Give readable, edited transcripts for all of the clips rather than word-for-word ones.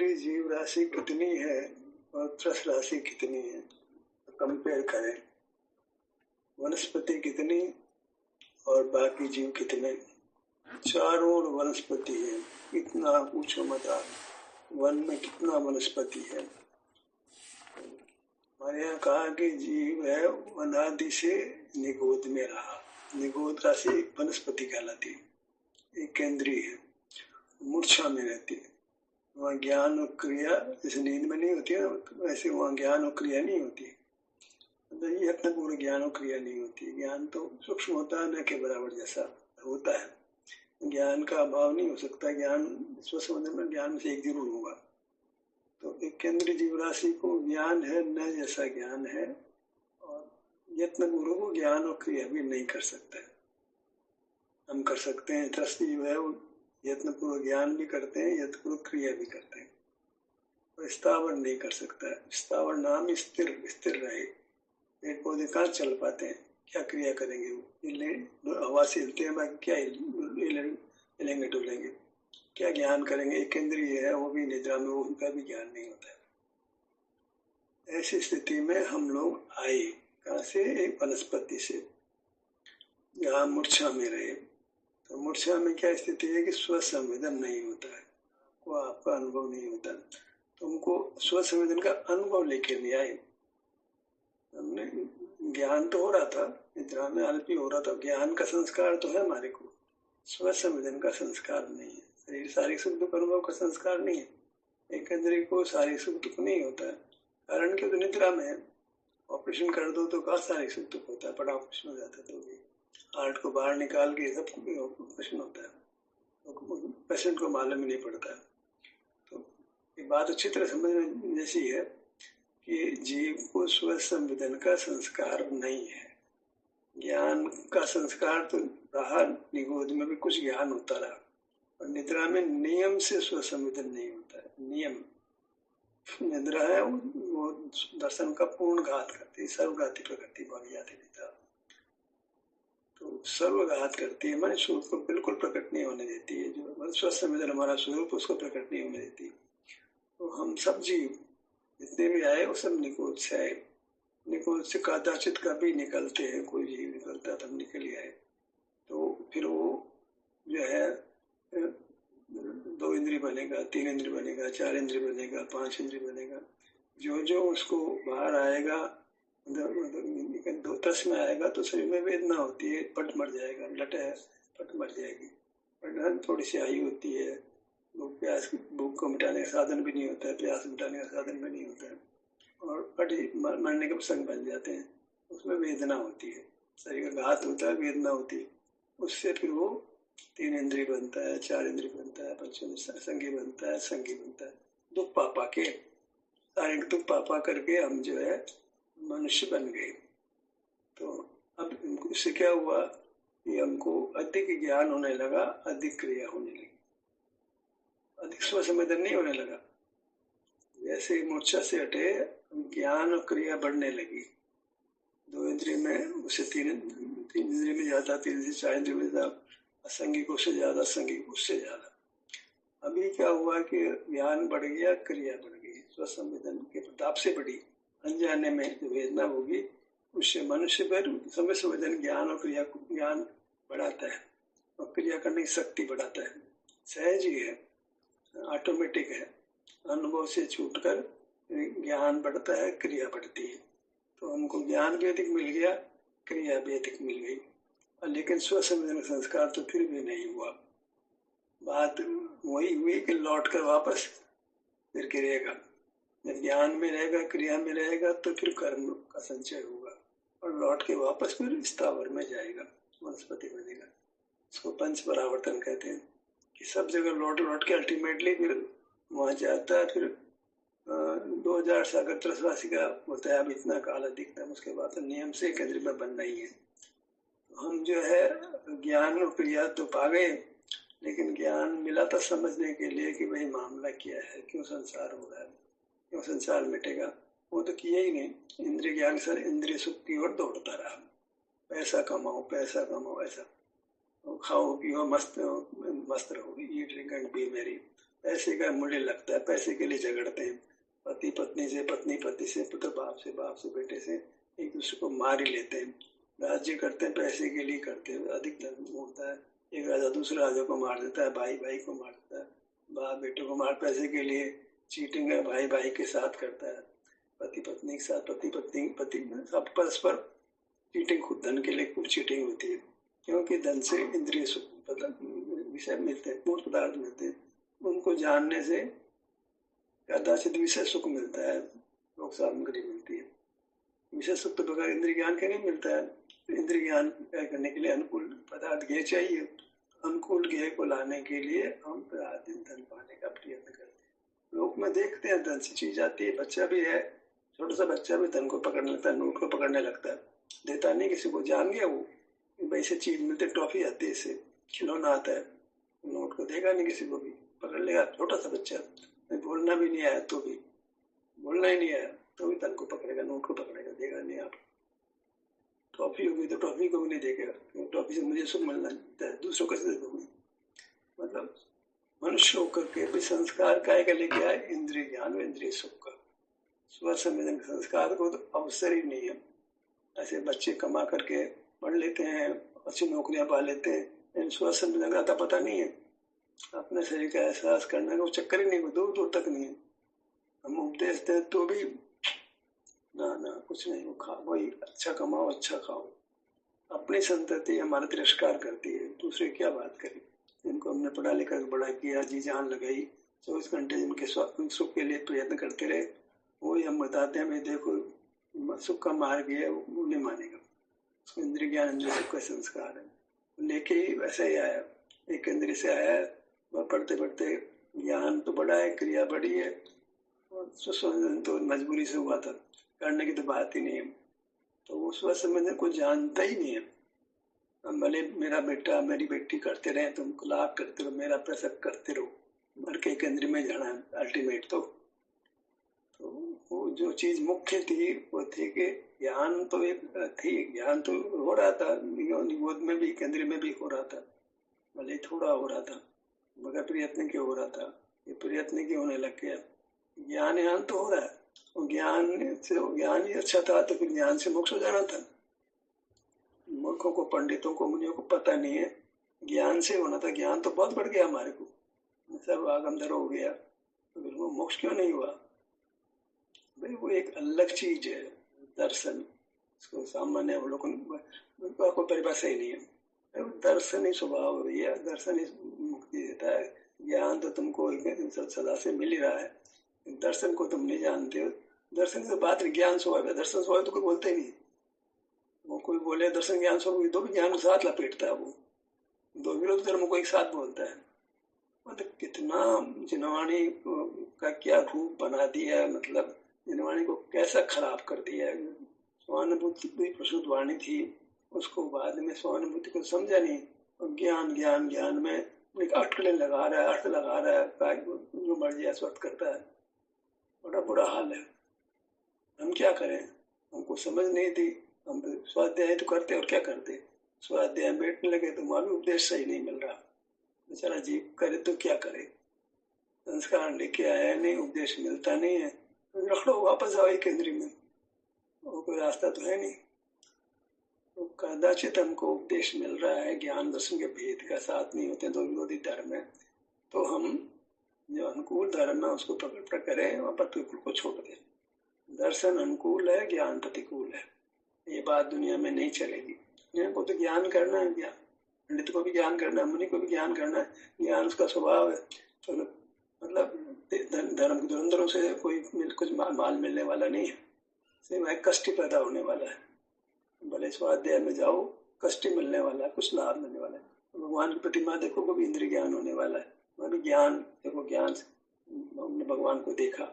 केंद्रीय जीव राशि कितनी है और त्रस राशि कितनी है, कंपेयर करें। वनस्पति कितनी और बाकी जीव कितने। चारों ओर वनस्पति है, कितना पूछो मत आप। वन में कितना वनस्पति है। हमारे यहाँ कहा कि जीव है अनादि से निगोद में रहा। निगोद राशि वनस्पति कहलाती है, एक केंद्रीय है, मूर्छा में रहती है। वहाँ ज्ञान और क्रिया जैसे नींद में नहीं होती है वैसे वहाँ ज्ञान और क्रिया नहीं होती। यत्न पूर्ण ज्ञान और क्रिया नहीं होती। ज्ञान तो सूक्ष्म होता है, न के बराबर जैसा होता है। ज्ञान का अभाव नहीं हो सकता। ज्ञान स्वसंबंध में ज्ञान से एक जरूर होगा। तो एक केंद्रीय जीव राशि को ज्ञान है, न जैसा ज्ञान है, और यत्न पूर्वक को ज्ञान और क्रिया भी नहीं कर सकता है। हम कर सकते हैं। त्रस्त जीव है वो यत्न पूर्वक ज्ञान भी करते हैं, यत्न पूर्वक क्रिया भी करते हैं, और स्थावर नहीं कर सकता है। स्थावर नाम स्थिर रहे। पेड़ पौधे कहाँ चल पाते हैं, क्या क्रिया करेंगे वो। हवा से हिलते हैं, बाकी क्या हिलेंगे डुलेंगे, क्या ज्ञान करेंगे। एक केंद्रीय है, वो भी निद्रा में, उनका भी ज्ञान नहीं होता है। ऐसी स्थिति में हम लोग आए कहाँ से, एक वनस्पति से, यहाँ मूर्छा में रहे। तो मूर्छा में क्या स्थिति है कि स्वसंवेदन नहीं होता है, वो आपका अनुभव नहीं होता। तुमको स्वसंवेदन का अनुभव लेके नहीं आए। हमने ज्ञान तो हो रहा था, निद्रा में अल्पी हो रहा था, ज्ञान का संस्कार तो है हमारे को, स्वसंवेदन का संस्कार नहीं है। शरीर शारीरिक सुख दुख अनुभव का संस्कार नहीं है। एक केंद्रीय को शारीरिक सुख दुख नहीं होता है, कारण कि तो निद्रा में है। ऑपरेशन कर दो तो कहा शारीरिक सुख दुख होता है, बड़ा ऑपरेशन हो जाता है तो भी हार्ट को बाहर निकाल के सब ऑपरेशन होता है, तो पेशेंट को मालूम ही नहीं पड़ता है। तो ये बात अच्छी तरह समझने जैसी है कि जीव को स्वसंवेदन का संस्कार नहीं है। ज्ञान का संस्कार तो रहा, निगोद में भी कुछ ज्ञान होता रहा, और निद्रा में नियम से स्वसंवेदन नहीं होता है। नियम निद्रा है वो दर्शन का पूर्ण घात करती है, सर्वघाती प्रकृति भाग जाती निद्रा। तो सर्वघात करती है, हमारे स्वरूप को बिल्कुल प्रकट नहीं होने देती है। जो स्वसंवेदन हमारा स्वरूप उसको प्रकट नहीं होने देती। तो हम सब जीव जितने भी आए वो सब निकोद से आए। निकोद से कदाचित कभी निकलते हैं, कोई जीव निकलता तो हम निकल ही आए। तो फिर वो जो है 2 इंद्रिय बनेगा, 3 इंद्रिय बनेगा, 4 इंद्रिय बनेगा, 5 इंद्रिय बनेगा। जो जो उसको बाहर आएगा, तस में आएगा तो शरीर में वेदना होती है, पट मर जाएगा, लट है पट मर जाएगी, पटन थोड़ी सी आई होती है। प्यास भूख को मिटाने का साधन भी नहीं होता है, प्यास मिटाने का साधन भी नहीं होता है, और पट मरने के प्रसंग बन जाते हैं। उसमें वेदना होती है, शरीर का घात होता है, वेदना होती है। उससे फिर वो 3 इंद्रिय बनता है, 4 इंद्रिय बनता है, 5 संगी बनता है, संगी बनता है। दुख पापा के शारीरिक दुख पापा करके हम जो है मनुष्य बन गए। तो अब इससे क्या हुआ कि हमको अधिक ज्ञान होने लगा, अधिक क्रिया होने लगी, अधिक स्वसंवेदन नहीं होने लगा। जैसे मूर्छा से हटे, ज्ञान और क्रिया बढ़ने लगी। 2 इंद्रिय में उससे 3 इंद्रिय में ज्यादा, 3 से 4 इंद्रिय में ज्यादा, असंगी को उससे ज्यादा, संगी को उससे ज्यादा। अभी क्या हुआ कि ज्ञान बढ़ गया, क्रिया बढ़ गई, स्वसंवेदन के प्रताप से बढ़ी। अनजाने में जो वेदना होगी उससे मनुष्य पर समय संवेदन ज्ञान और क्रिया को ज्ञान बढ़ाता है और क्रिया करने की शक्ति बढ़ाता है। सहज ही है, ऑटोमेटिक है। अनुभव से छूटकर ज्ञान बढ़ता है, क्रिया बढ़ती है। तो हमको ज्ञान भी अधिक मिल गया, क्रिया भी अधिक मिल गई, लेकिन स्वसंवेदन संस्कार तो फिर भी नहीं हुआ। बात वही हुई कि लौट कर वापस फिर गिरेगा। जब ज्ञान में रहेगा, क्रिया में रहेगा तो फिर कर्म का संचय होगा, और लौट के वापस फिर स्थावर में जाएगा, वनस्पति बनेगा। इसको पंच परावर्तन कहते हैं कि सब जगह लौट लौट के अल्टीमेटली फिर वहां जाता है। फिर 2000 सागर त्रस राशि का होता है, अब इतना काल अधिकतम, उसके बाद तो नियम से केंद्र में बन रही है। तो हम जो है ज्ञान और क्रिया तो पा गए, लेकिन ज्ञान मिला था समझने के लिए कि भाई मामला क्या है, क्यों संसार हो रहा है, क्यों संसार मिटेगा। वो तो किया ही नहीं। इंद्रिय ज्ञान सर इंद्रिय सुख की ओर दौड़ता रहा। पैसा कमाओ, पैसा कमाओ, ऐसा खाओ पियो, मस्त रहो, eat drink and B Mary. पैसे का मूल्य लगता है, पैसे के लिए झगड़ते हैं, पति पत्नी से, पत्नी पति से, पुत्र बाप से, बाप से बेटे से, एक दूसरे को मार ही लेते हैं। राज्य करते हैं पैसे के लिए करते हैं, अधिक धन होता है, एक राजा दूसरे राजा को मार देता है, भाई भाई को मार देता है, बाप बेटे को मार, पैसे के लिए चीटिंग है, भाई भाई के साथ करता है, पति पत्नी के साथ, पति पत्नी पति सब परस्पर चीटिंग, खुद धन के लिए खूब चीटिंग होती है, क्योंकि धन से इंद्रिय सुख विषय मिलते हैं, मूर्त पदार्थ मिलते हैं, उनको जानने से कदाचित विषय सुख मिलता है, लोक सामग्री मिलती है। विषय सुख तो बगैर इंद्रिय ज्ञान के नहीं मिलता है। तो इंद्रिय ज्ञान करने के लिए अनुकूल पदार्थ ज्ञेय चाहिए। अनुकूल ज्ञेय को लाने के लिए हम दिन धन पाने का प्रयत्न करते हैं। लोक में देखते हैं धन से चीज आती है, बच्चा भी है, छोटा सा बच्चा भी धन को पकड़ने लगता है, नोट को पकड़ने लगता है, देता नहीं किसी को, जान गया वो भाई से चीज मिलती, टॉफी आती है, इससे खिलौना आता है, नोट को देगा नहीं किसी को भी, पकड़ लेगा छोटा सा बच्चा, बोलना भी नहीं आया तो भी, बोलना ही नहीं आया तो भी धन को पकड़ेगा, नोट को पकड़ेगा, देगा नहीं। आप टॉफी होगी तो टॉफी को भी नहीं देखेगा, टॉफी से मुझे सुख मिलना है, दूसरों को कैसे दूंगी। मतलब मनुष्य होकर के भी संस्कार काय का लेके आए, इंद्रिय ज्ञान व इंद्रिय सुख का, स्व संवेदन संस्कार को तो अवसर ही नहीं है। ऐसे बच्चे कमा करके पढ़ लेते हैं, अच्छी नौकरियां पा लेते हैं, स्व संवेदन का पता नहीं है, अपने शरीर का एहसास करने का चक्कर ही नहीं, दूर दूर तक नहीं है। हम उपदेश दे तो भी ना कुछ नहीं, वो खा वही अच्छा कमाओ अच्छा खाओ। अपनी संतति हमारा तिरस्कार करती है, दूसरे क्या बात करें। जिनको हमने पढ़ा लिखा बड़ा किया, जी जान लगाई, 24 घंटे जिनके सुख के लिए प्रयत्न करते रहे, वही हम बताते हैं भाई देखो सुख का मार्ग है, वो नहीं मानेगा। उसको इंद्रिय ज्ञान इंद्रिय सुख का संस्कार है, लेके ही वैसे ही आया, एक इंद्रिय से आया है, वह पढ़ते पढ़ते ज्ञान तो बड़ा है, क्रिया बड़ी है, और सुसंवेदन तो मजबूरी से हुआ था, करने की तो बात ही नहीं है। तो वो स्वसंवेदन को जानता ही नहीं है। भले मेरा बेटा मेरी बेटी करते रहे, तुम लाभ करते रहो, मेरा पैसा करते रहो, मर के केंद्र में जाना अल्टीमेट। तो वो जो चीज मुख्य थी वो थी कि ज्ञान तो एक थी, ज्ञान तो हो रहा था, निबोध में भी केंद्र में भी हो रहा था, भले थोड़ा हो रहा था, मगर प्रयत्न क्यों हो रहा था, ये प्रयत्न क्यों होने लग गया। ज्ञान तो हो रहा है, ज्ञान से ज्ञान ही अच्छा था, तो फिर ज्ञान से मोक्ष हो जाना था। मूर्खों को, पंडितों को, मुनियों को पता नहीं है, ज्ञान से होना था। ज्ञान तो बहुत बढ़ गया हमारे को, सर्व आगमधर हो गया, तो फिर वो मोक्ष क्यों नहीं हुआ भाई। वो एक अलग चीज है, दर्शन, इसको सामान्य वो लोगों को परिभाषा ही नहीं है। दर्शन ही स्वभाव है भैया, दर्शन ही मुक्ति देता है। ज्ञान तो तुमको सदा से मिल ही रहा है, दर्शन को तुम नहीं जानते हो। दर्शन की तो बात नहीं, ज्ञान स्वभाव है, दर्शन स्वभाव तो कोई बोलते ही नहीं। वो कोई बोले दर्शन ज्ञान स्वभाव, दो भी ज्ञान को साथ लपेटता है, वो दो विरोध धर्म को एक साथ बोलता है। मतलब कितना जिनवाणी का क्या रूप बना दिया है, मतलब जिनवाणी को कैसा खराब कर दिया है। स्वानुभूति भी प्रशुद्ध वाणी थी, उसको बाद में स्वानुभूति को समझा नहीं, और ज्ञान ज्ञान ज्ञान में एक अटकलें लगा रहा है, अर्थ लगा रहा है, जो मर्जी अस्वस्थ करता है। बड़ा बुरा हाल है। हम क्या करें, हमको समझ नहीं थी, हम स्वाध्याय तो करते और क्या करते, स्वाध्याय बैठने लगे तो मालूम उपदेश सही नहीं मिल रहा, बेचारा जीव करे तो क्या करे, संस्कार लेके आया नहीं, उपदेश मिलता नहीं है, तो रखो वापस आओ केंद्र में, और कोई रास्ता तो है नहीं। तो कदाचित हमको उपदेश मिल रहा है, ज्ञान दर्शन के भेद का साथ नहीं होते, दो विरोधी धर्म है, तो हम जो अनुकूल धर्म है उसको पकड़ करें और प्रतिकूल को छोड़ दें। दर्शन अनुकूल है, ज्ञान प्रतिकूल है, ये बात दुनिया में नहीं चलेगी। को तो ज्ञान करना है, ज्ञान पंडित को भी ज्ञान करना है, मुनि को भी ज्ञान करना है, ज्ञान उसका स्वभाव है। तो मतलब धर्म के धुरंधरों से कोई कुछ माल मिलने वाला नहीं है, सिर्फ कष्ट पैदा होने वाला है। भले स्वाध्याय में जाओ, कष्ट मिलने वाला है, कुछ लाभ मिलने वाला है। भगवान की प्रतिमा देखो, को भी इंद्रिय ज्ञान होने वाला है, वह भी ज्ञान देखो, ज्ञान से हमने भगवान को देखा।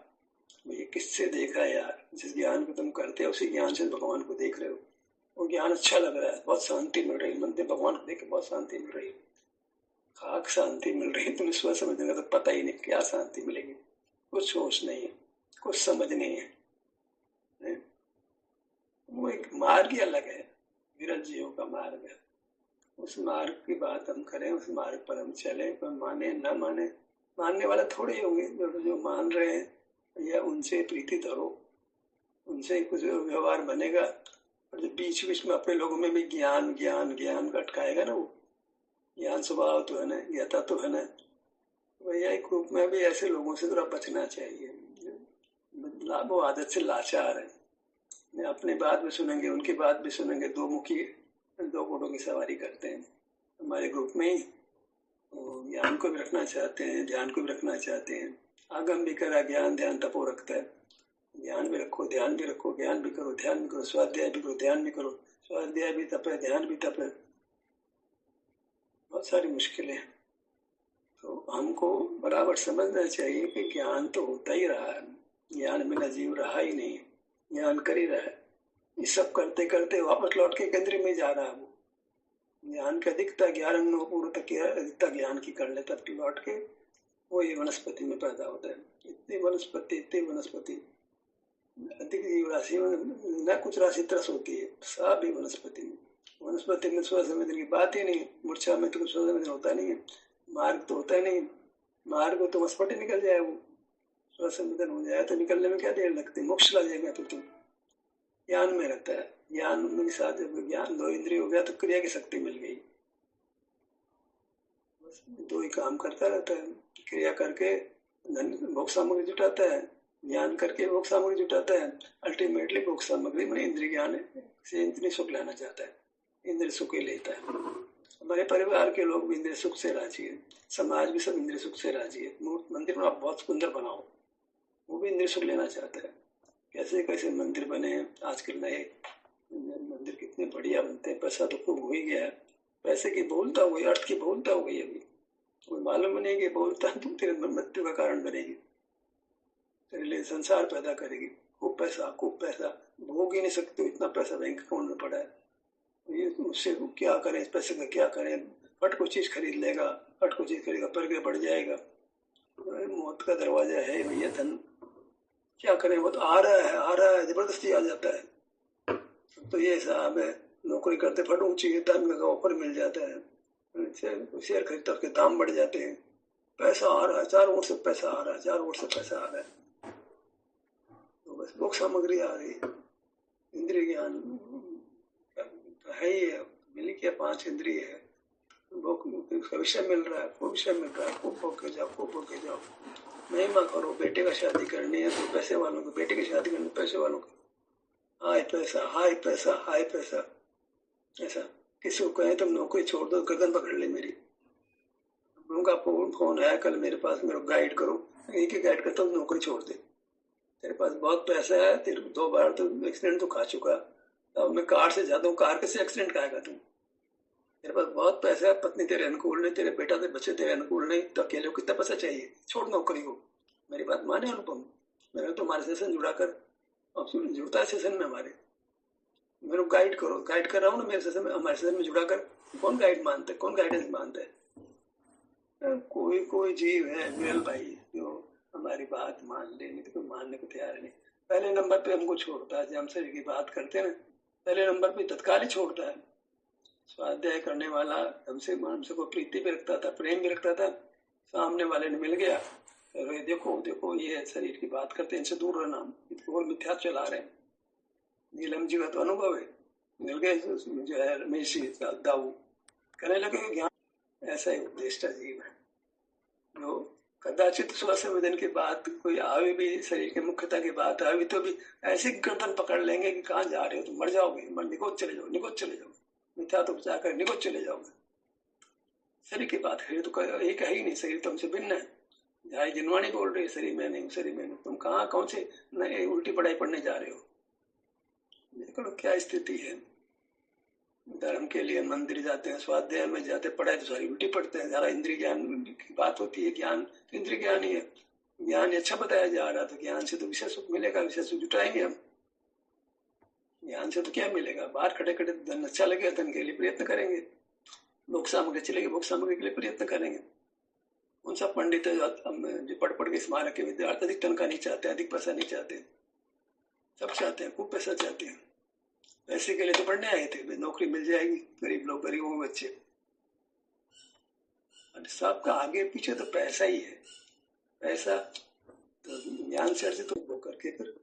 ये किससे देखा यार, जिस ज्ञान को तुम करते हो उसी ज्ञान से भगवान को देख रहे हो, वो ज्ञान अच्छा लग रहा है, बहुत शांति मिल रही है, मन में भगवान को देख के बहुत शांति मिल रही है, खाक शांति मिल रही है। तुम्हें स्व समझने का तो पता ही नहीं क्या शांति मिलेगी, कुछ होश नहीं है, कुछ समझ नहीं है। वो एक मार्ग ही अलग है, विरल जीवों का मार्ग है। उस मार्ग की बात हम करें, उस मार्ग पर हम चले, कोई माने न माने, मानने वाला थोड़े ही होंगे। जो मान रहे हैं या उनसे प्रीति धरो, उनसे कुछ व्यवहार बनेगा। और जो बीच बीच में अपने लोगों में भी ज्ञान ज्ञान ज्ञान का अटकाएगा ना, वो ज्ञान स्वभाव तो है ना, ज्ञाता तो है ना, भैया एक ग्रुप में भी ऐसे लोगों से थोड़ा बचना चाहिए। वो आदत से लाचार है, अपनी बात भी सुनेंगे उनकी बात भी सुनेंगे, दो मुखी दो घोड़ों की सवारी करते हैं। हमारे ग्रुप में ही ज्ञान को भी रखना चाहते हैं, ध्यान को भी रखना चाहते हैं। आगम भी करा ज्ञान ध्यान तपो रखता है। ज्ञान भी रखो, ध्यान भी रखो, ज्ञान भी करो, ध्यान भी करो, स्वाध्याय भी करो, ध्यान भी करो। स्वाध्याय भी तप है, ध्यान भी तप है, बहुत सारी मुश्किलें। तो हमको बराबर समझना चाहिए कि ज्ञान तो होता ही रहा है, ज्ञान बिना जीव रहा ही नहीं, ज्ञान कर ही रहा है। ये सब करते करते वापस लौट के केंद्र में जा रहा है। वो ज्ञान की अधिकता 11 पूर्व तक की अधिकता ज्ञान की कर ले, तब लौट के वो ये वनस्पति में पैदा होता है। इतनी वनस्पति अधिक जीव राशि में न कुछ राशि त्रस होती है, सब ही वनस्पति में स्व संवेदन की बात ही नहीं। मूर्छा में तो कुछ स्व संवेदन होता नहीं है, मार्ग तो होता ही नहीं। मार्ग तो मस्पट ही निकल जाए, वो स्व संवेदन हो जाए तो निकलने में क्या देर लगती है, मोक्ष ला जाएगा। तो तुम ज्ञान में रहता है, ज्ञान के साथ जब ज्ञान दो इंद्रिय हो गया तो क्रिया की शक्ति मिल गई, बस दो ही काम करता रहता है। क्रिया करके धन भोग सामग्री जुटाता है, ज्ञान करके भोग सामग्री जुटाता है। अल्टीमेटली भोग सामग्री में इंद्रिय ज्ञान से इंद्रिय सुख लेना चाहता है, इंद्रिय सुख ही लेता है। हमारे परिवार के लोग भी इंद्रिय सुख से राजी है, समाज भी सब इंद्रिय सुख से राजी है। मंदिर में आप बहुत सुंदर बनाओ, वो भी इंद्रिय सुख लेना चाहता है। कैसे कैसे मंदिर बने आजकल, नए मंदिर कितने बढ़िया बनते हैं। पैसा तो खूब हो ही गया है, पैसे की बहुलता हो गई, अर्थ की बहुलता हो गई। अभी कोई मालूम नहीं कि बहुलता तुम तेरे मृत्यु का कारण बनेगी, तेरे लिए संसार पैदा करेगी। खूब पैसा भोग ही नहीं सकते, इतना पैसा बैंक अकाउंट में पड़ा है। ये उससे क्या करें, इस पैसे का क्या करें। फट को चीज खरीद लेगा, फट को चीज खरीदेगा, पर के बढ़ जाएगा। मौत का दरवाजा है भैया, धन क्या करें, वो तो आ रहा है जबरदस्ती आ जाता है। तो ये हिसाब है, नौकरी करते फट ऊंची धन का ऑफर मिल जाता है, शेयर खरीदते उसके दाम बढ़ जाते हैं। पैसा आ रहा है, 4 ओर से पैसा आ रहा है, 4 ओर से पैसा आ रहा है। तो बस भोग सामग्री आ रही है, इंद्रिय ज्ञान है ही है, मिली क्या 5 इंद्रिय है। विषय मिल रहा है, खूब विषय मिल रहा है, खूब भोग के जाओ, खूब भोग के जाओ। महिमा करो, बेटे का शादी करनी है तो पैसे वालों को, बेटे की शादी करनी पैसे वालों को, हाय पैसा हाय पैसा हाय पैसा। ऐसा किसी को कहे तुम नौकरी छोड़ दो, गर्दन पकड़ ले मेरी। उनका फोन आया कल मेरे पास, मेरे को गाइड करो, एक ही गाइड करता हूँ, नौकरी छोड़ दे। तेरे पास बहुत पैसा है, तेरे 2 बार तो एक्सीडेंट तो खा चुका, अब मैं कार से जाता हूँ, कार कैसे एक्सीडेंट खाएगा तुम। तेरे पास बहुत पैसा है, पत्नी तेरे अनुकूल नहीं, तेरे बेटा तेरे बच्चे तेरे अनुकूल नहीं, तो अकेले कितना पैसा चाहिए, छोड़ नौकरी को। मेरी बात माने अनुपम, मैंने तुम्हारे सेशन जुड़ा कर, अब जुड़ता है सेशन में हमारे, मेरे को गाइड करो, गाइड कर रहा हूँ ना मेरे सेशन में, हमारे सेशन में जुड़ा कर। कौन गाइड मानता है, कौन गाइडेंस मानता है। कोई जीव है विरल भाई जो हमारी बात मान ले, नहीं तो कोई मानने को तैयार नहीं। पहले नंबर पे हमको छोड़ता है, जब हमसे की बात करते हैं ना, पहले नंबर पे तत्काल ही छोड़ता है। स्वाध्याय करने वाला हमसे कोई प्रीति भी रखता था, प्रेम भी रखता था, सामने वाले ने मिल गया, अरे देखो ये शरीर की बात करते हैं, इनसे दूर रहना, इनको मिथ्या चला रहे हैं। नीलम जी का तो अनुभव है, मिल गए जो है रमेश दाऊ, कहने लगे ज्ञान ऐसा ही उपदेष्टा जीव है जो कदाचित स्व संवेदन की बात कोई आवे भी, शरीर के मुख्यता की बात आवे तो भी ऐसी गर्दन पकड़ लेंगे कि कहाँ जा रहे हो तुम, मर जाओगे, निकोच चले जाओ, मिथ्या तो उपचार कर निकोच चले जाओगे। शरीर की बात है तो एक है ही नहीं, शरीर तुमसे भिन्न है। जहाँ जिनवाणी बोल रही है शरीर में नहीं, तुम कहाँ कौन से नए उल्टी पढ़ाई पढ़ने जा रहे हो। देखो क्या स्थिति है। धर्म के लिए मंदिर जाते हैं, स्वाध्याय में जाते, पढ़ाई तो सारी उल्टी पढ़ते हैं। जरा इंद्रिय ज्ञान की बात होती है, ज्ञान इंद्रिय ज्ञान ही है। ज्ञान अच्छा बताया जा रहा, तो ज्ञान से तो विषय सुख मिलेगा, विषय सुख जुटाएंगे हम। ज्ञान से तो क्या मिलेगा, बाहर खड़े खड़े धन अच्छा लगे, धन के लिए प्रयत्न करेंगे, भोग सामग्री चलेगी, भोग सामग्री के लिए प्रयत्न करेंगे। उन सब पंडित जो पढ़ के स्मारक के विद्यार्थी अधिक तनख्वाह नहीं चाहते, अधिक पैसा नहीं चाहते, सब चाहते हैं खूब पैसा चाहते हैं। पैसे के लिए तो पढ़ने आए थे, नौकरी मिल जाएगी, गरीब लोग, गरीबों के बच्चे, सबका आगे पीछे तो पैसा ही है। ऐसा तो ज्ञान से अर्जित भोग करके फिर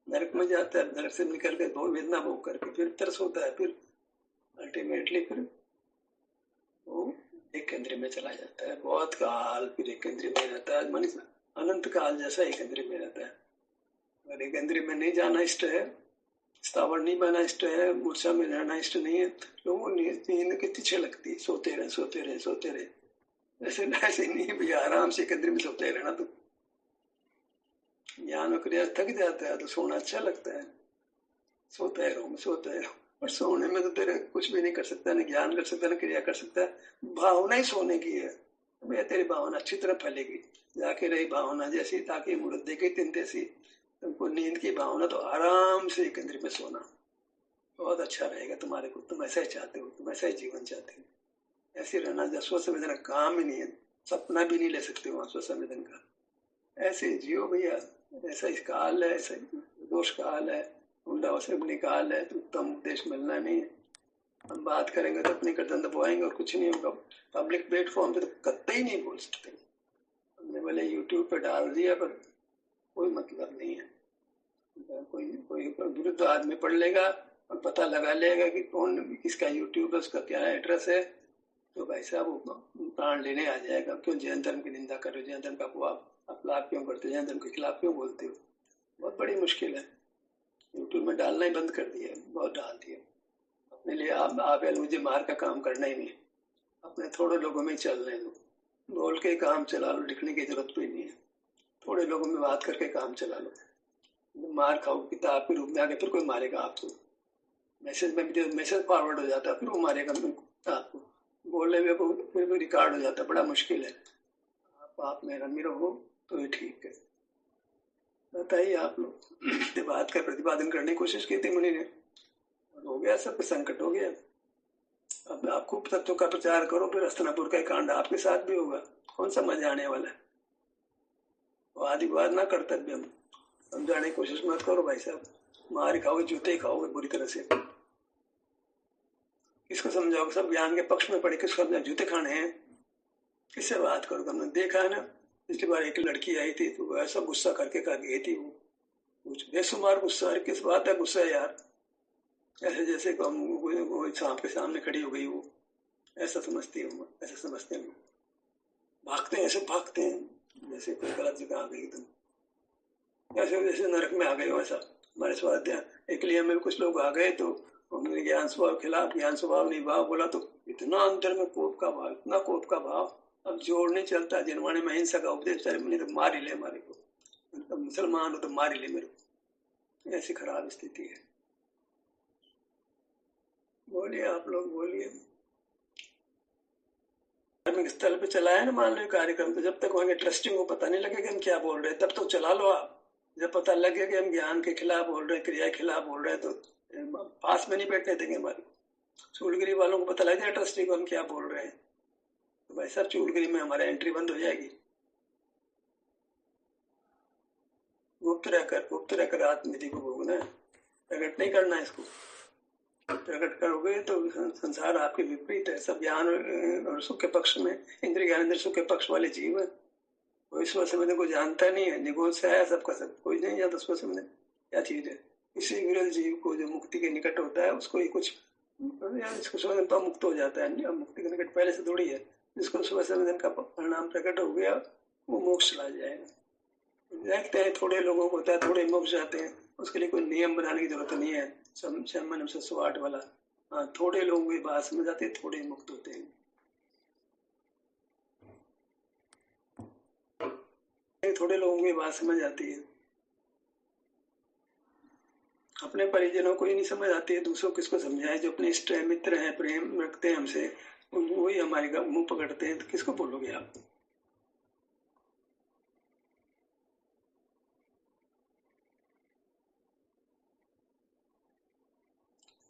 नरक में जाता है, नरक से निकल के भोग वेदना भोग करके फिर तरस होता है, फिर अल्टीमेटली फिर वो एक केंद्र में चला जाता है। बहुत काल फिर एक केंद्र में रहता है, मनुष्य अनंत काल जैसा एक केंद्र में रहता है। अगर एक केंद्र में नहीं जाना इष्ट है, स्थावर नहीं बना इष्ट है, मूर्छा में रहना इष्ट नहीं है, लोगों को नींद के पीछे लगती है, सोते रहे सोते रहे सोते रहे। ऐसे नहीं भैया, आराम से केंद्र में सोते रहना। तो ज्ञान और क्रिया थक जाता है तो सोना अच्छा लगता है, सोता है रहो सोता है रहो। और सोने में तो तेरे कुछ भी नहीं कर सकता, ना ज्ञान कर सकता, ना क्रिया कर सकता। भावना ही सोने की है। भैया तेरी भावना अच्छी तरह फैलेगी, जाके रही भावना जैसी ताकि मुर्द देखे तीन तैसी। तुमको नींद की भावना तो आराम से केंद्र में सोना बहुत अच्छा रहेगा तुम्हारे को। तुम ऐसा ही चाहते हो, तुम ऐसा ही जीवन चाहते हो। ऐसे रहना जब स्व संवेदन काम ही नहीं है, सपना भी नहीं ले सकते हो स्व संवेदन का। ऐसे जियो भैया, ऐसा इस काल है, ऐसा दोष काल है, हुंडावसर्गनी काल है, तो उत्तम उपदेश मिलना नहीं है। हम बात करेंगे तो अपनी गर्दन दबाएंगे और कुछ नहीं होगा। पब्लिक प्लेटफॉर्म पे तो कतई नहीं बोल सकते। हमने भले यूट्यूब पे डाल दिया पर कोई मतलब नहीं है। कोई कोई विरुद्ध आदमी पढ़ लेगा और पता लगा लेगा कि कौन किसका यूट्यूब है, उसका क्या एड्रेस है, तो भाई साहब वो प्राण लेने आ जाएगा। क्यों जैन धर्म की निंदा कर रहे हो, जैन धर्म का आप लाभ क्यों करते हो, जैन धर्म के खिलाफ क्यों बोलते हो। बहुत बड़ी मुश्किल है। यूट्यूब में डालना ही बंद कर दिया, बहुत डाल दिया अपने लिए। आप मुझे मार का काम करना ही नहीं, अपने थोड़े लोगों में चलने दो, बोल के काम चला लो, लिखने की जरूरत भी नहीं है। थोड़े लोगों में बात करके काम चला लो। मार खाओ किताब के रूप में आगे, फिर कोई मारेगा आपको। मैसेज में भी मैसेज फॉरवर्ड हो जाता है, फिर वो मारेगा आपको। बोलने में को फिर भी रिकॉर्ड हो जाता है, बड़ा मुश्किल है। आप मेरा मेरा हो तो ये ठीक है। बताइए आप लोग बात कर प्रतिपादन करने की कोशिश की थी मुनि ने, हो गया, सब संकट हो गया। अब आप खूब तत्व का प्रचार करो, फिर हस्तनापुर का कांड आपके साथ भी होगा। कौन सा मजा आने वाला है। वाद विवाद ना कर्तव्य में समझाने की कोशिश मत करो भाई साहब। मार खाओगे, जूते खाओगे बुरी तरह से। किसको समझाओगे, सब ज्ञान के पक्ष में पड़े, किसको समझाओ, जूते खाने हैं। किससे बात करो, तुमने देखा है ना, पिछली बार एक लड़की आई थी तो ऐसा गुस्सा करके कहा गई थी वो, कुछ बेसुमार गुस्सा। किस बात है गुस्सा यार, ऐसे जैसे वो सांप के सामने खड़ी हो गई वो, ऐसा समझती हूँ, ऐसा समझते हैं। भागते हैं, ऐसे भागते हैं जैसे कोई गलत जगह आ गई तुम, ऐसे जैसे नरक में आ गए हो। ऐसा हमारे स्वाध्याय एक लिए में कुछ लोग आ गए तो उन्होंने ज्ञान स्वभाव खिलाफ, ज्ञान स्वभाव नहीं भाव बोला तो इतना अंदर में कोप का भाव, इतना कोप का भाव, अब जोड़ नहीं चलता। जिनवाने में अहिंसा का उपदेश नहीं तो मार ही ले हमारे को, तो मुसलमान हो तो मार ही ले मेरे को। ऐसी खराब स्थिति है। बोलिए आप लोग, बोलिए। धार्मिक स्थल पे चलाए ना मान लो कार्यक्रम, तो जब तक वहां के ट्रस्टिंग को पता नहीं लगेगा हम क्या बोल रहे हैं, तब तो चला लो आप। जब पता लगे कि हम ज्ञान के खिलाफ बोल रहे हैं, क्रिया के खिलाफ बोल रहे हैं, तो पास में नहीं बैठने देंगे हमारे। चूड़गिरी वालों को पता लग जाए ट्रस्टी को हम क्या बोल रहे हैं, तो भाई साहब चूड़गिरी में हमारी एंट्री बंद हो जाएगी। गुप्त रहकर आत्मविधि को भोगना है, प्रकट नहीं करना है इसको। प्रकट करोगे तो संसार आपके विपरीत है। सब ज्ञान और सुख के पक्ष में, इंद्रिय ज्ञान इंद्र सुख के पक्ष वाले जीव है। कोई स्व संवेदन को जानता नहीं है, निगोद से है सबका सब, कोई नहीं जानता स्व संवेदन क्या चीज है। इसी विरल जीव को जो मुक्ति के निकट होता है उसको ही कुछ इसको स्वयं तो मुक्त हो जाता है। मुक्ति के निकट पहले से थोड़ी है। जिसको स्व संवेदन का परिणाम प्रकट हो गया वो मोक्ष चला जाएगा। देखते हैं थोड़े लोगों को होता है, थोड़े मोक्ष जाते हैं, उसके लिए कोई नियम बनाने की जरूरत नहीं है। 6 वाला, हाँ, थोड़े लोग भी बात समझ आते हैं, थोड़े मुक्त होते हैं। थोड़े लोगों की बात समझ आती है, अपने परिजनों को ही नहीं समझ आती है, दूसरों किसको समझाए। जो अपने इष्ट है, मित्र हैं, प्रेम रखते हैं हमसे, वही हमारे मुंह पकड़ते हैं, तो किसको बोलोगे आप।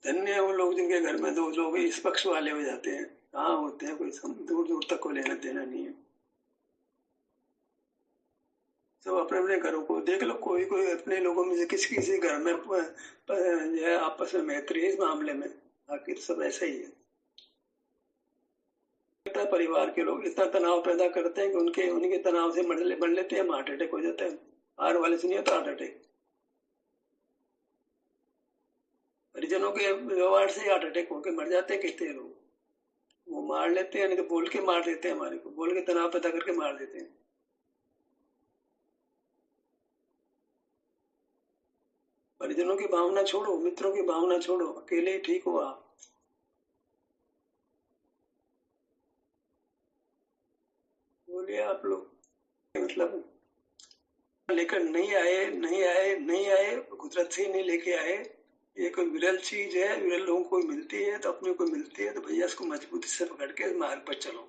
धन्य है वो लोग जिनके घर में 2 लोग इस पक्ष वाले हो जाते हैं। कहाँ होते हैं, कोई दूर दूर तक को लेना देना नहीं है। सब अपने अपने घरों को देख लो, कोई कोई अपने लोगों में से किसी किसी घर में जो है आपस में मैत्री है इस मामले में, आखिर सब ऐसा ही है। परिवार के लोग इतना तनाव पैदा करते हैं कि उनके तनाव से बढ़ लेते हैं, हार्ट अटैक हो जाता है। हार वाले से नहीं होता हार्ट अटैक, परिजनों के व्यवहार से हार्ट अटैक होकर मर जाते हैं कितने लोग। वो मार लेते हैं, नहीं तो बोल के मार देते हैं, हमारे को बोल के तनाव पैदा करके मार देते हैं। परिजनों की भावना छोड़ो, मित्रों की भावना छोड़ो, अकेले ही ठीक हो आप। बोलिए आप लोग, मतलब लेकर नहीं आए, कुदरत से नहीं लेके आए। ये कोई विरल चीज है, विरल लोगों को मिलती है, तो अपने को मिलती है तो भैया इसको मजबूती से पकड़ के मार्ग पर चलो।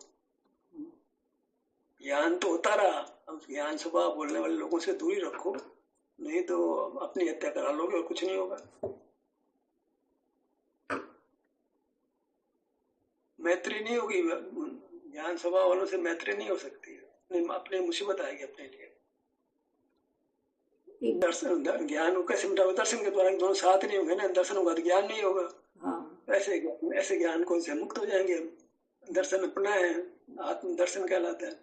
ज्ञान तो होता रहा, अब ज्ञान स्वभाव बोलने वाले लोगों से दूरी रखो, नहीं तो अपनी हत्या करा लोगे और कुछ नहीं होगा। मैत्री नहीं होगी, ज्ञान स्वभाव वालों से मैत्री नहीं हो सकती, अपनी मुसीबत आएगी अपने लिए। दर्शन ज्ञान को कैसे मिटाओगे? दर्शन के द्वारा दोनों साथ नहीं होंगे ना, दर्शन होगा तो ज्ञान नहीं होगा। हाँ। ऐसे ज्ञान को से मुक्त हो जाएंगे हम। दर्शन अपना है, आत्म दर्शन कहलाता है।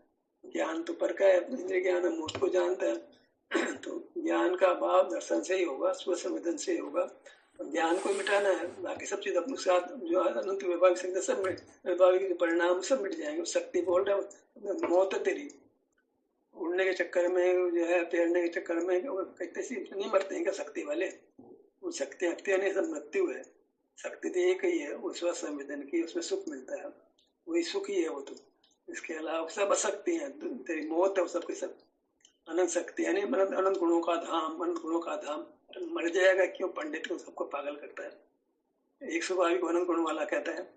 ज्ञान तो पर का है, इंद्रिय ज्ञान हम मूर्त को जानते हैं। तो ज्ञान का भाव दर्शन से ही होगा, स्वसंवेदन से ही होगा। ज्ञान को मिटाना है, बाकी सब चीज अपने साथ जो अनंत वैभाविक शक्ति सब वैभाविक परिणाम सब मिट जाएंगे। शक्ति बोल रहे मौत तेरी, उड़ने के चक्कर में जो है, तैरने के चक्कर में कहते नहीं मरते हैं क्या शक्ति वाले? वो शक्ति नहीं, सब मृत्यु है। शक्ति तो एक ही है, वो स्वसंवेदन की, उसमें सुख मिलता है, वही सुख ही है वो। तो इसके अलावा सब अशक्ति है, तेरी मौत है, सबके सब अनंत शक्ति यानी अनंत गुणों का धाम, अनंत गुणों का धाम। मर जाएगा क्यों? पंडित को सबको पागल करता है, एक स्वाभाविक अनंत गुण वाला कहता है।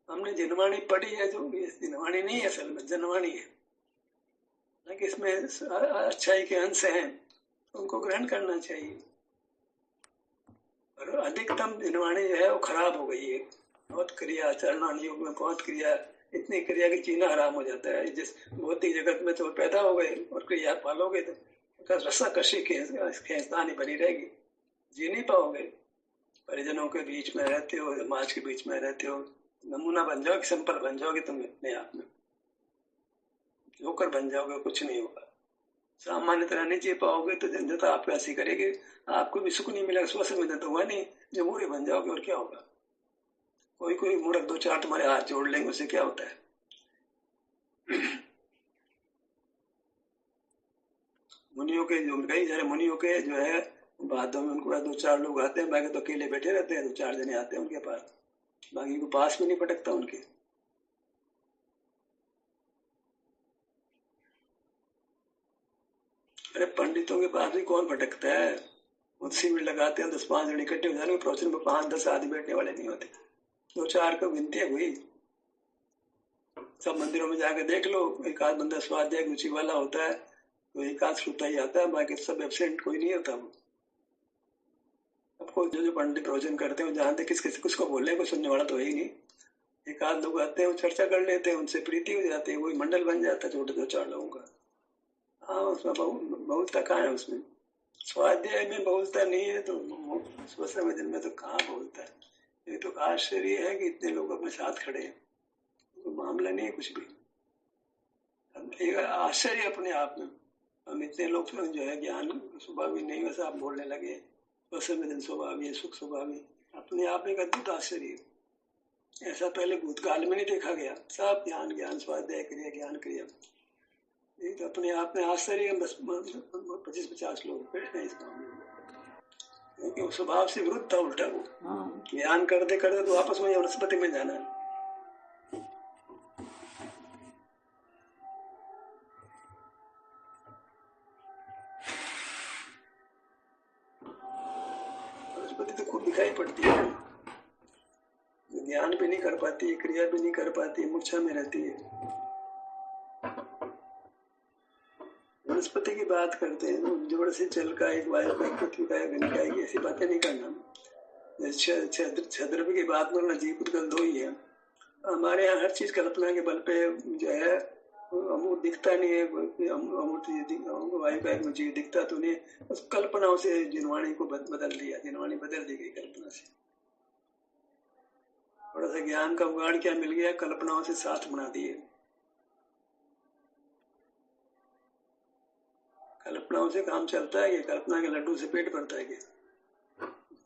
हमने जनवाणी पढ़ी है, जो जनवाणी नहीं है, असल में जनवाणी है, कि इसमें अच्छाई के अंश हैं, उनको ग्रहण करना चाहिए। और अधिकतम जनवाणी जो है वो खराब हो गई है, बहुत क्रिया, चरणान योग में बहुत क्रिया, इतनी क्रिया की जीना हराम हो जाता है। जिस भौतिक जगत में तो पैदा हो गए और क्रिया पालोगे तो रसा कशी खेचतानी बनी रहेगी, जी नहीं पाओगे। परिजनों के बीच में रहते हो, समाज के बीच में रहते हो, नमूना बन जाओगे, संपर्क बन जाओगे तुम अपने आप में, जोकर बन जाओगे, कुछ नहीं होगा। सामान्य तरह नहीं जी पाओगे तो जनता आपको ऐसी करेगी, आपको भी सुख नहीं मिलेगा, स्वसंवेदन तो हुआ नहीं, जमूरे बन जाओगे और क्या होगा। कोई मूर्ख दो चार तुम्हारे हाथ जोड़ लेंगे, उससे क्या होता है? मुनियों के जो कई सारे मुनियों के जो है बातों में उनको दो चार लोग आते हैं, बाकी तो अकेले बैठे रहते हैं, दो चार जने आते हैं उनके पास, बाकी को पास भी नहीं पटकता उनके। अरे पंडितों के पास भी कौन भटकता है? मुझसे भी लगाते हैं, 10-5 जने इकट्ठे हो जाएंगे, प्रवचन में 5-10 आदमी बैठने वाले नहीं होते, 2-4 को गिनती है हुई। सब मंदिरों में जाकर देख लो, एक आध बंदा स्वाध्याय रुचि वाला होता है, तो एक आध श्रोता ही आता है, बाकी सब एब्सेंट कोई नहीं होता। वो सबको जो पंडित प्रवचन करते हैं जानते किसको बोलने को, सुनने वाला तो है ही नहीं। एक आध लोग आते हैं, वो चर्चा कर लेते हैं, उनसे प्रीति हो जाती है, वही मंडल बन जाता है छोटे 2-4 लोगों का। हाँ, उसमें बहुलता कहाँ है? उसमें स्वाध्याय में बहुलता नहीं है, तो स्वसंवेदन में तो कहाँ बहुलता है? ये तो आश्चर्य है कि इतने लोग अपने साथ खड़े हैं, तो मामला नहीं है कुछ भी। एक आश्चर्य अपने आप में, हम इतने लोग जो है ज्ञान स्वभावी नहीं, वैसा आप बोलने लगे, स्वसंवेदन स्वभावी, सुख स्वभावी, अपने आप में एक अद्भुत आश्चर्य। ऐसा पहले भूतकाल में नहीं देखा गया। सब ज्ञान स्वाध्याय क्रिया, ज्ञान क्रिया, ये तो अपने आप में आश्चर्य। बस 25-50 लोग बैठ गए इस काम में, क्योंकि वो स्वभाव से विरुद्ध था, उल्टा वो ज्ञान करते करते तो आपस में वनस्पति में जाना है। वनस्पति तो खूब दिखाई पड़ती है, ज्ञान भी नहीं कर पाती, क्रिया भी नहीं कर पाती, मूर्छा में रहती है। वनस्पति की बात करते हैं, जोड़ से जल का एक, वायु का एक, पृथ्वी का एक, अग्नि का एक, ऐसी बातें नहीं करना। छद्र की बात करना, जीव उत्कल दो ही है। हमारे यहाँ हर चीज कल्पना के बल पे जो है, अमूर्त दिखता नहीं है, अमूर्त वायु का एक जीव दिखता तो नहीं, उस कल्पनाओं से जिनवाणी को बदल दिया, जिनवाणी बदल दी गई कल्पना से। थोड़ा सा से ज्ञान का उगाड़ क्या मिल गया, कल्पनाओं से साथ बना दिए। कल्पनाओं से काम चलता है कि कल्पना के लड्डू से पेट भरता है कि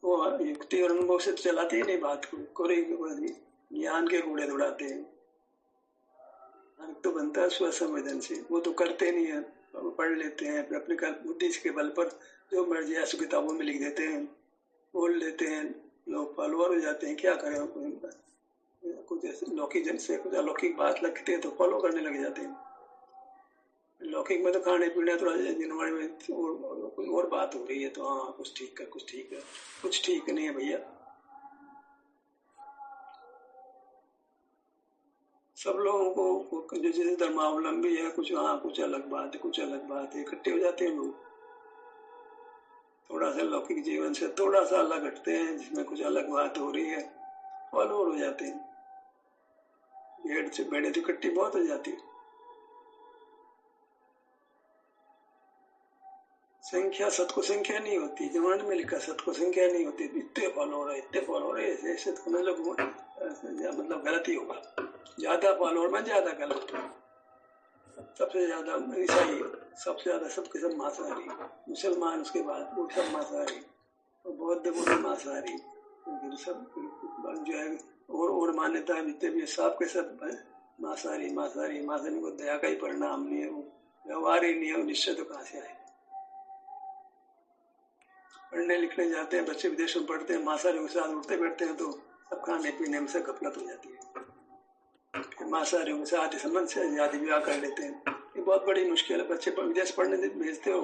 वो युक्ति और अनुभव से तो चलाते ही नहीं बात को, कोरे ज्ञान के कूड़े उड़ाते हैं। तो बनता है स्वसंवेदन से, वो तो करते नहीं है, पढ़ लेते हैं अपने बुद्धि के बल पर जो मर्जी ऐसी किताबों में लिख देते हैं, बोल देते हैं, लोग फॉलोअर हो जाते हैं। क्या करें, कुछ ऐसे लौकिक जन से कुछ अलौकिक बात लगती है तो फॉलो करने लग जाते हैं। लौकिक में तो खाने पीने थोड़ा जिनवाड़े में कोई और बात हो रही है तो हाँ कुछ ठीक है, कुछ ठीक है, कुछ ठीक नहीं है भैया। सब लोगों को जैसे धर्मावलंबी है कुछ, हाँ कुछ अलग बात है, कुछ अलग बात है, इकट्ठे हो जाते हैं लोग। थोड़ा सा लौकिक जीवन से थोड़ा सा अलग हटते हैं जिसमें कुछ अलग बात हो रही है, फॉलोअर हो जाते हैं। भेड़ से भेड़े तो इकट्ठी बहुत हो जाती है। संख्या सत को संख्या नहीं होती, जमाने में लिखा सत को संख्या नहीं होती। इतने फॉलोअर है, इतने फॉलोअर है, ऐसे तो मतलब गलत ही होगा। ज्यादा फॉलोअर में ज्यादा गलत। सबसे ज्यादा ईसाई, सबसे ज्यादा सबके सब मांसाहारी, मुसलमान उसके बाद वो सब मांसाहारी, बौद्ध वो मांसाहारी, सब जो है और मान्यता जितने भी सब के सब मांसाहारी मांसाहारी मांसाहारी को दया का ही परिणाम नहीं है, वो व्यवहार ही नहीं है, निश्चय तो कहाँ से आए। पढ़ने लिखने जाते हैं बच्चे, विदेश में पढ़ते हैं, मांसाहारी के साथ उठते बैठते हैं तो सब खाने पीने में से गफलत हो जाती है। मांसाहारी के साथ संबंध से शादी विवाह कर लेते हैं। ये बहुत बड़ी मुश्किल है। बच्चे विदेश पढ़ने भेजते हो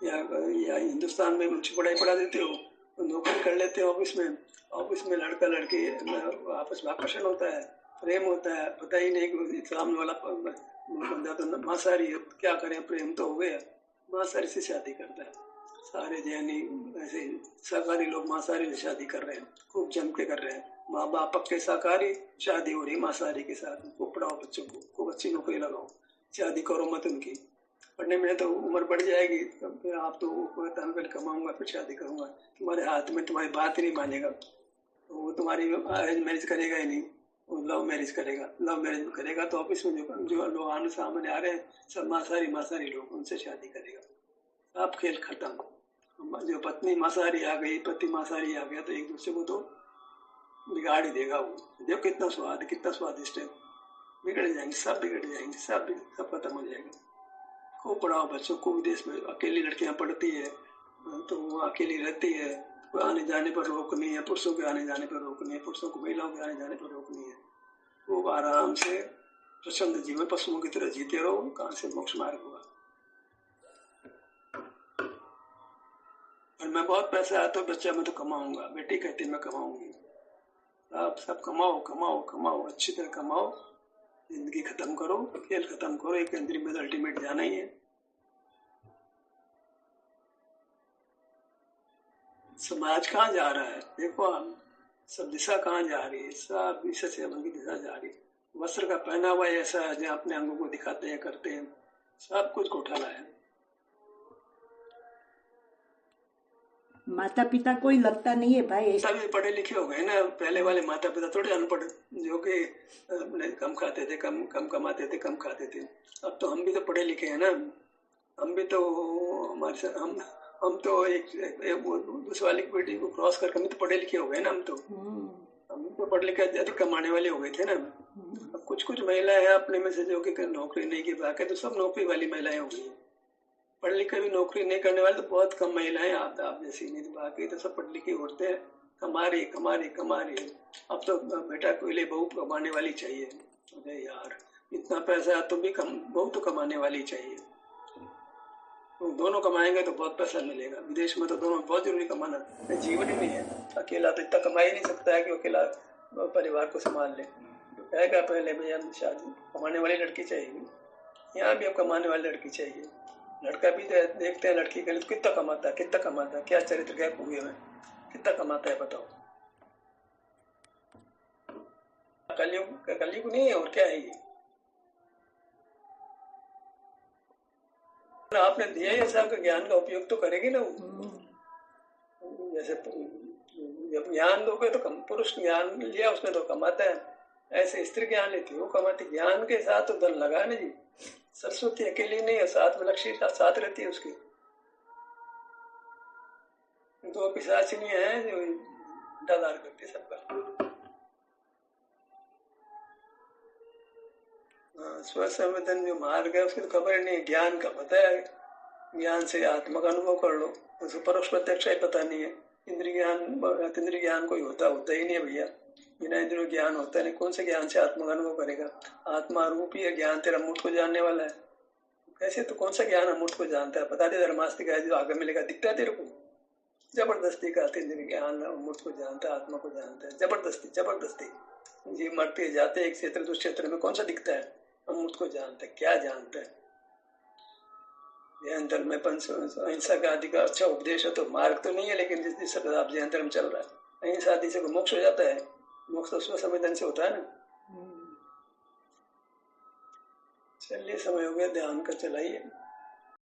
या हिंदुस्तान में उच्च पढ़ाई पढ़ा देते हो, तो नौकरी कर लेते हो ऑफिस में लड़का लड़की आपस में आकर्षण होता है, प्रेम होता है, पता ही नहीं कि सामने वाला बंदा तो मांसाहारी है, क्या करें, प्रेम तो हो गया, मांसाहारी से शादी करता है। सारे जैनी ऐसे शाकाहारी लोग मांसाहारी से शादी कर रहे हैं, खूब जम के कर रहे हैं। माँ बाप पक्के शाकाहारी, शादी हो रही मांसाहारी के साथ। खूब पढ़ाओ बच्चों को, खूब अच्छी नौकरी लगाओ, शादी करो मत उनकी। पढ़ने में तो उम्र बढ़ जाएगी, फिर आप तो पहले कमाऊंगा फिर शादी करूंगा, तुम्हारे हाथ में तुम्हारी बात ही नहीं मानेगा, तो वो तुम्हारी अरेंज मैरिज करेगा ही नहीं, वो लव मैरिज करेगा। लव मैरिज करेगा तो ऑफिस में जो लोग आने सामने आ रहे हैं सब मांसाहारी लोग, उनसे शादी करेगा। आप खेल खत्म। जो पत्नी मांसाहारी आ गई, पति मांसाहारी आ गया तो एक दूसरे को तो बिगाड़ ही देगा वो। देखो कितना स्वाद, कितना स्वादिष्ट है, बिगड़ जाएंगे, सब बिगड़ जाएंगे, सब खत्म हो जाएगा। खूब पढ़ाओ बच्चों को। विदेश में अकेली लड़कियां पढ़ती है तो वो अकेली रहती है, कोई आने जाने पर रोक नहीं है, पुरुषों के आने जाने पर रोक नहीं है, पुरुषों को महिलाओं के आने जाने पर रोक नहीं है। वो आराम से प्रसन्न जीवन पशुओं की तरह जीते रहो, कहाँ से मोक्ष मार्ग होगा। और मैं बहुत पैसा आया तो बच्चा मैं तो कमाऊंगा, बेटी कहती मैं कमाऊंगी। आप सब कमाओ कमाओ कमाओ, अच्छी तरह कमाओ, जिंदगी खत्म करो, खेल खत्म करो, एक अंतरिम में अल्टीमेट जाना ही है। समाज कहाँ जा रहा है देखो आप, सब दिशा कहाँ जा रही है, सब विषय से की दिशा जा रही है। वस्त्र का पहनावा ऐसा है जो अपने अंगों को दिखाते हैं, करते हैं, सब कुछ घोटाला है। माता पिता कोई लगता नहीं है भाई। सभी पढ़े लिखे हो गए ना, पहले वाले माता पिता थोड़े अनपढ़ जो कि कम खाते थे, कम कमाते थे, कम खाते थे। अब तो हम भी तो पढ़े लिखे हैं ना, हम भी तो हमारे हम तो एक दूसरे वाली बेटी को क्रॉस करके हम तो पढ़े लिखे हो गए ना। हम तो पढ़ लिखे अधिक कमाने वाले हो गए थे ना। अब कुछ महिलाएं हैं अपने में से जो कि नौकरी नहीं की बाकी, तो सब नौकरी वाली महिलाएं हो गई। पढ़ लिख कर भी नौकरी नहीं करने वाले तो बहुत कम महिलाएं, आप जैसी नहीं, तो बाकी तो सब पढ़ लिखी औरतें हैं, कमा रही। अब तो बेटा को लिए बहू कमाने वाली चाहिए। अरे यार इतना पैसा है तो भी बहू तो कमाने वाली चाहिए। तो दोनों कमाएंगे तो बहुत पैसा मिलेगा। विदेश में तो दोनों बहुत जरूरी कमाना, जीवन ही नहीं है। अकेला तो इतना कमा ही नहीं सकता है कि अकेला परिवार को संभाल ले। तो कहेगा पहले भैया शादी कमाने वाली लड़की चाहिए, यहाँ भी अब कमाने वाली लड़की चाहिए। लड़का भी देखते हैं लड़की के लिए कितना कमाता है, क्या चरित्र क्या हुए में, कितना कमाता है बताओ। कलयुग नहीं है और क्या है ये। आपने दिया ऐसा ज्ञान का उपयोग तो करेगी ना वो। जैसे जब ज्ञान दोगे तो कम, पुरुष ज्ञान लिया उसमें तो कमाता है, ऐसे स्त्री ज्ञान लेती है वो कमाती। ज्ञान के साथ तो धन लगा ना जी। सरस्वती अकेली नहीं है, साथ में लक्ष्मी साथ रहती है उसकी। दो पिशाचिनियां हैं जो बंटाधार करती है सबका। स्वसंवेदन जो मार्ग है उसकी तो खबर नहीं, ज्ञान का पता है, ज्ञान से आत्मा का अनुभव कर लो, उसको परोक्ष प्रत्यक्ष ही पता नहीं है। इंद्रिय ज्ञान कोई होता ही नहीं है भैया, बिना इंद्रियों ज्ञान होता नहीं। कौन से ज्ञान से आत्मा का अनुभव करेगा? आत्मा रूप ही है ज्ञान, तेरा मूर्त को जानने वाला है। कैसे तो कौन सा ज्ञान है मूर्त को जानता है? बता दे धर्मास्तिक है जो आगे मिलेगा, दिखता है तेरे को? जबरदस्ती का इंद्रिय ज्ञान मूर्त को जानता है, आत्मा को जानता है, जबरदस्ती। जीव मरते जाते एक क्षेत्र दूसरे क्षेत्र में, कौन सा दिखता है? मूर्त को जानता है, क्या जानता है? जैन धर्म में अहिंसा का आदि का अच्छा उपदेश है, तो मार्ग तो नहीं है, लेकिन जिस जिस आप जैन धर्म चल रहा है, अहिंसा आदि से मोक्ष हो जाता है। मोक्ष तो स्वसंवेदन से होता है ना। चलिए समय हो गया, ध्यान का चलाइए।